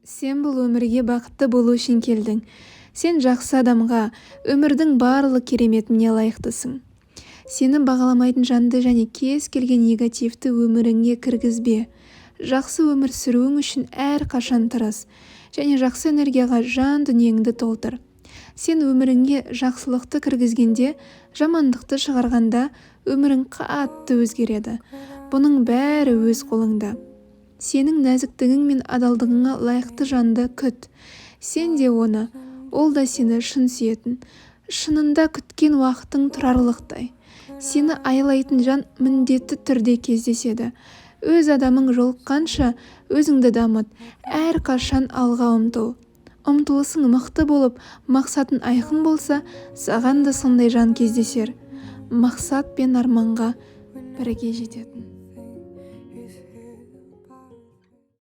Сен бұл өмірге бақытты болу үшін келдің. Сен жақсы адамға, өмірдің барлық кереметіне лайықтысың. Сені бағаламайтын жанды және кез келген негативті өміріңе кіргізбе. Жақсы өмір сүруің үшін әр қашан тырыс және жақсы энергияға жан дүниеңді толтыр. Сен өміріңе жақсылықты кіргізгенде, жамандықты шығарғанда өмірің қатты өзгереді. Бұның бәрі өз қолыңда. Сенің нәзіктігің мен адалдығыңа лайықты жанды күт. Сен де оны, ол да сені шын сүйетін. Шынында күткен уақытың тұрарлықтай. Сені айлайтын жан міндетті түрде кездеседі. Өз адамың жолыққанша өзіңді дамыт. Әр қашан алға ұмтыл. Ұмтылысың мықты болып, мақсатың айқын болса, саған да сондай жан кездесер. Мақсат пен арманға бірге жететін.